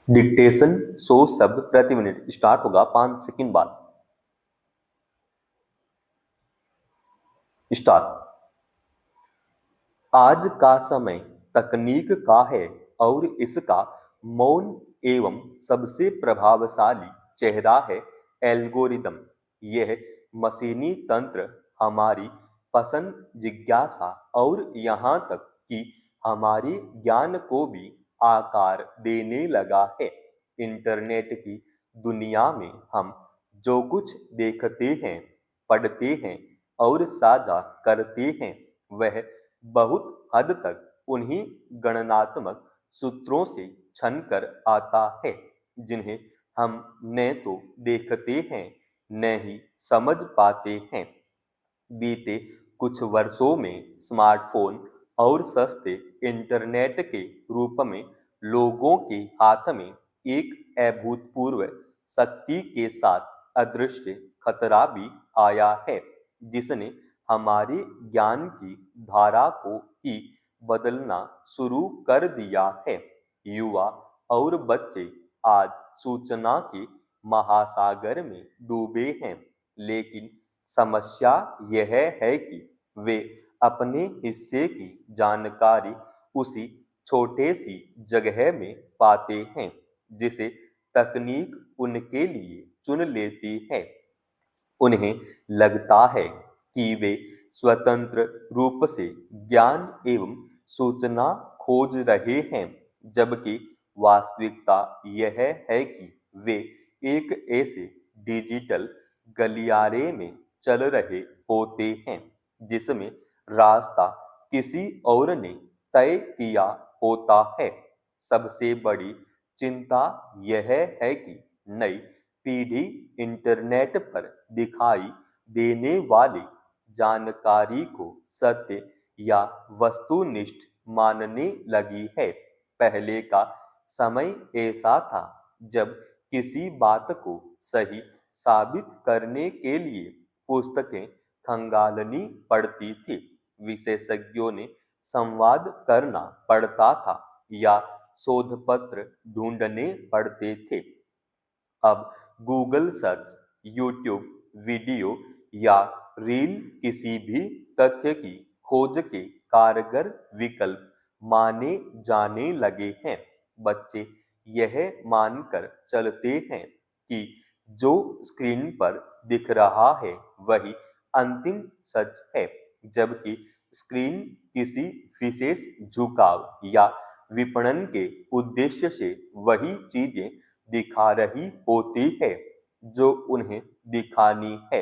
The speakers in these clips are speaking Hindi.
डिक्टेशन 100 शब्द प्रति मिनट स्टार्ट होगा 5 सेकंड बाद। स्टार्ट। आज का समय तकनीक का है और इसका मौन एवं सबसे प्रभावशाली चेहरा है एल्गोरिदम। यह मशीनी तंत्र हमारी पसंद, जिज्ञासा और यहाँ तक कि हमारे ज्ञान को भी आकार देने लगा है। इंटरनेट की दुनिया में हम जो कुछ देखते हैं, पढ़ते हैं और साझा करते हैं, वह बहुत हद तक उन्हीं गणनात्मक सूत्रों से छनकर आता है जिन्हें हम न तो देखते हैं न ही समझ पाते हैं। बीते कुछ वर्षों में स्मार्टफोन और सस्ते इंटरनेट के रूप में लोगों के हाथ में एक अभूतपूर्व शक्ति के साथ अदृश्य खतरा भी आया है जिसने हमारे ज्ञान की धारा को ही बदलना शुरू कर दिया है। युवा और बच्चे आज सूचना के महासागर में डूबे हैं, लेकिन समस्या यह है कि वे अपने हिस्से की जानकारी उसी छोटे सी जगह में पाते हैं जिसे तकनीक उनके लिए चुन लेती है। उन्हें लगता है कि वे स्वतंत्र रूप से ज्ञान एवं सूचना खोज रहे हैं, जबकि वास्तविकता यह है कि वे एक ऐसे डिजिटल गलियारे में चल रहे होते हैं जिसमें रास्ता किसी और ने तय किया होता है। सबसे बड़ी चिंता यह है कि नई पीढ़ी इंटरनेट पर दिखाई देने वाली जानकारी को सत्य या वस्तुनिष्ठ मानने लगी है। पहले का समय ऐसा था जब किसी बात को सही साबित करने के लिए पुस्तकें खंगालनी पड़ती थी, विशेषज्ञों ने संवाद करना पड़ता था या शोध पत्र ढूंढने पड़ते थे। अब गूगल सर्च, यूट्यूब वीडियो या रील किसी भी तथ्य की खोज के कारगर विकल्प माने जाने लगे हैं। बच्चे यह मानकर चलते हैं कि जो स्क्रीन पर दिख रहा है वही अंतिम सच है, जबकि स्क्रीन किसी विशेष झुकाव या विपणन के उद्देश्य से वही चीजें दिखा रही होती है जो उन्हें दिखानी है।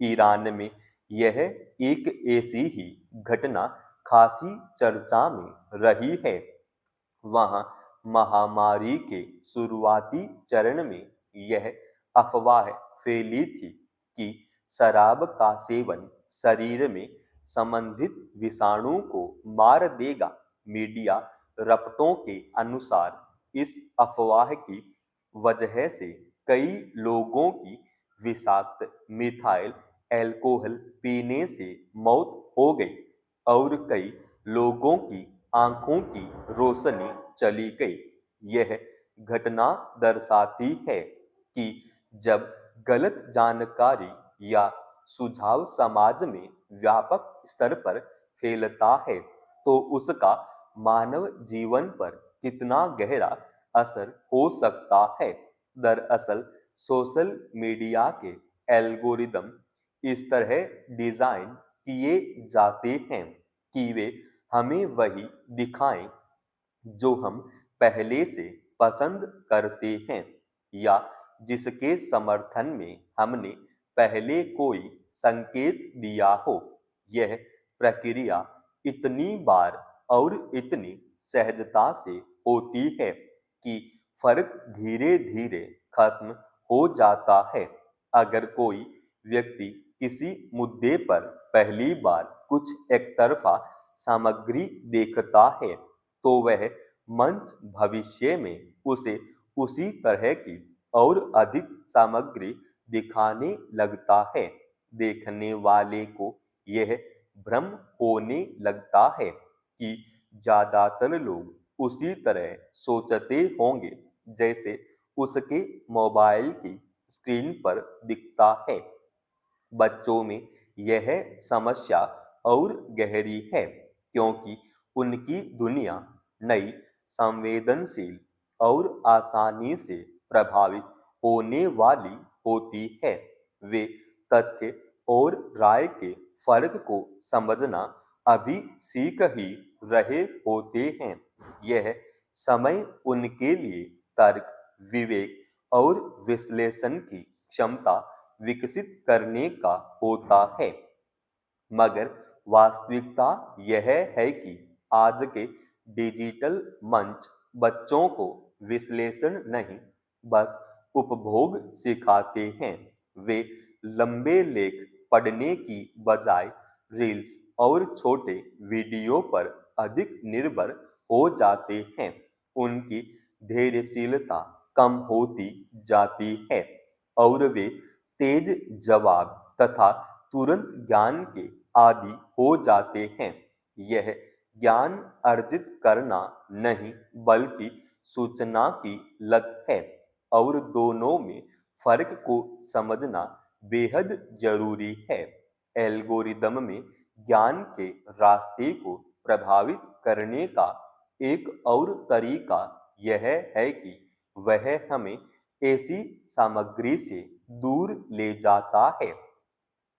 ईरान में यह एक ऐसी ही घटना खासी चर्चा में रही है। वहां महामारी के शुरुआती चरण में यह अफवाह फैली थी कि शराब का सेवन शरीर में संबंधित विषाणु को मार देगा। मीडिया रपटों के अनुसार इस अफवाह की वजह से कई लोगों की विषाक्त मिथाइल अल्कोहल पीने से मौत हो गई और कई लोगों की आंखों की रोशनी चली गई। यह घटना दर्शाती है कि जब गलत जानकारी या सुझाव समाज में व्यापक स्तर पर फैलता है तो उसका मानव जीवन पर कितना गहरा असर हो सकता है। दरअसल सोशल मीडिया के एल्गोरिदम इस तरह डिजाइन किए जाते हैं कि वे हमें वही दिखाएं जो हम पहले से पसंद करते हैं या जिसके समर्थन में हमने पहले कोई संकेत दिया हो। यह प्रक्रिया इतनी बार और इतनी सहजता से होती है कि फर्क धीरे धीरे खत्म हो जाता है। अगर कोई व्यक्ति किसी मुद्दे पर पहली बार कुछ एकतरफा सामग्री देखता है तो वह मंच भविष्य में उसे उसी तरह की और अधिक सामग्री दिखाने लगता है। देखने वाले को यह भ्रम होने लगता है कि ज्यादातर लोग उसी तरह सोचते होंगे, जैसे उसके मोबाइल की स्क्रीन पर दिखता है। बच्चों में यह समस्या और गहरी है क्योंकि उनकी दुनिया नई, संवेदनशील और आसानी से प्रभावित होने वाली होती है। वे तथ्य और राय के फर्क को समझना अभी सीख ही रहे होते हैं। यह समय उनके लिए तर्क, विवेक और विश्लेषण की क्षमता विकसित करने का होता है। मगर वास्तविकता यह है कि आज के डिजिटल मंच बच्चों को विश्लेषण नहीं, बस उपभोग सिखाते हैं। वे लंबे लेख पढ़ने की बजाय रील्स और छोटे वीडियो पर अधिक निर्भर हो जाते हैं। उनकी धैर्यशीलता कम होती जाती है और वे तेज जवाब तथा तुरंत ज्ञान के आदि हो जाते हैं। यह ज्ञान अर्जित करना नहीं, बल्कि सूचना की लत है और दोनों में फर्क को समझना बेहद जरूरी है। एल्गोरिदम में ज्ञान के रास्ते को प्रभावित करने का एक और तरीका यह है कि वह हमें ऐसी सामग्री से दूर ले जाता है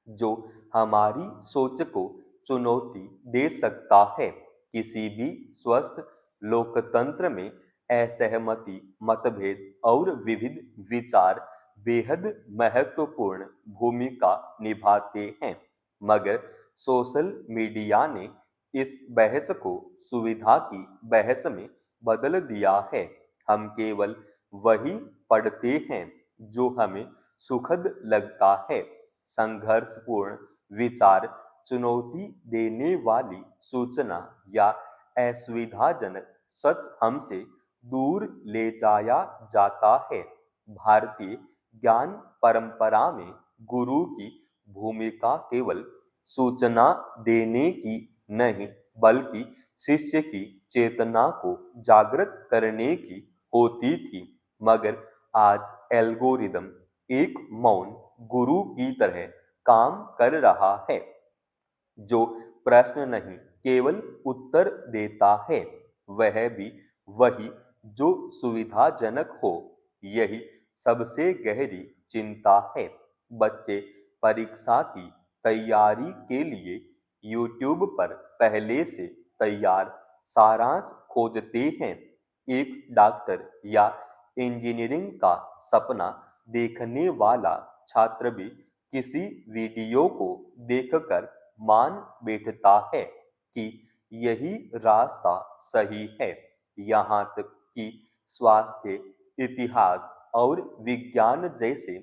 जो हमारी सोच को चुनौती दे सकता है। किसी भी स्वस्थ लोकतंत्र में असहमति, मतभेद और विविध विचार बेहद महत्वपूर्ण भूमिका निभाते हैं। मगर सोशल मीडिया ने इस बहस को सुविधा की बहस में बदल दिया है। हम केवल वही पढ़ते हैं जो हमें सुखद लगता है। संघर्षपूर्ण विचार, चुनौती देने वाली सूचना या असुविधाजनक सच हमसे दूर ले जाया जाता है। भारतीय ज्ञान परंपरा में गुरु की भूमिका केवल सूचना देने की नहीं, बल्कि शिष्य की चेतना को जागृत करने की होती थी। मगर आज एल्गोरिदम एक मौन गुरु की तरह काम कर रहा है, जो प्रश्न नहीं, केवल उत्तर देता है। वह भी वही जो सुविधाजनक हो। यही सबसे गहरी चिंता है। बच्चे परीक्षा की तैयारी के लिए यूट्यूब पर पहले से तैयार सारांश खोजते हैं। एक डॉक्टर या इंजीनियरिंग का सपना देखने वाला छात्र भी किसी वीडियो को देखकर मान बैठता है कि यही रास्ता सही है। यहाँ तक कि स्वास्थ्य, इतिहास और विज्ञान जैसे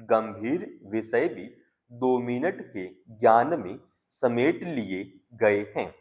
गंभीर विषय भी 2 मिनट के ज्ञान में समेट लिए गए हैं।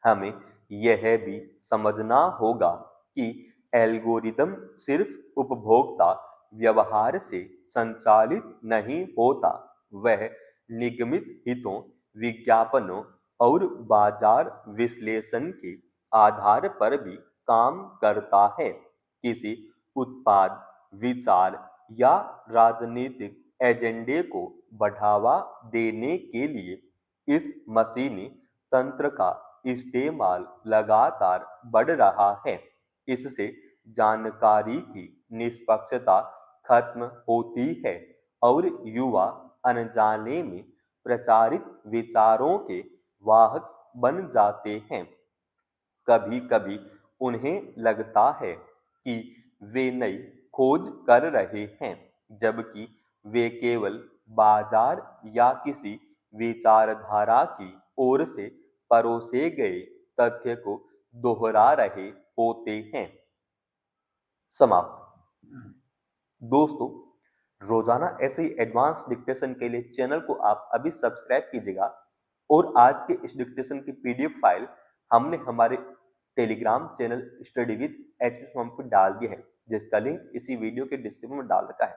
हमें यह भी समझना होगा कि एल्गोरिदम सिर्फ उपभोक्ता व्यवहार से संचालित नहीं होता, वह निगमित हितों, विज्ञापनों और बाजार विश्लेषण के आधार पर भी काम करता है। किसी उत्पाद, विचार या राजनीतिक एजेंडे को बढ़ावा देने के लिए इस मशीनी तंत्र का इस्तेमाल लगातार बढ़ रहा है। इससे जानकारी की निष्पक्षता खत्म होती है और युवा अनजाने में प्रचारित विचारों के वाहक बन जाते हैं। कभी कभी उन्हें लगता है कि वे नई खोज कर रहे हैं, जबकि वे केवल बाजार या किसी विचारधारा की ओर से परोसे गए तथ्य को दोहरा रहे होते हैं। समाप्त। दोस्तों, रोजाना ऐसे ही एडवांस डिक्टेशन के लिए चैनल को आप अभी सब्सक्राइब कीजिएगा और आज के इस डिक्टेशन की पीडीएफ फाइल हमने हमारे Telegram channel study with HP पर डाल दिया है, जिसका लिंक इसी वीडियो के डिस्क्रिप्शन में डाल रखा है।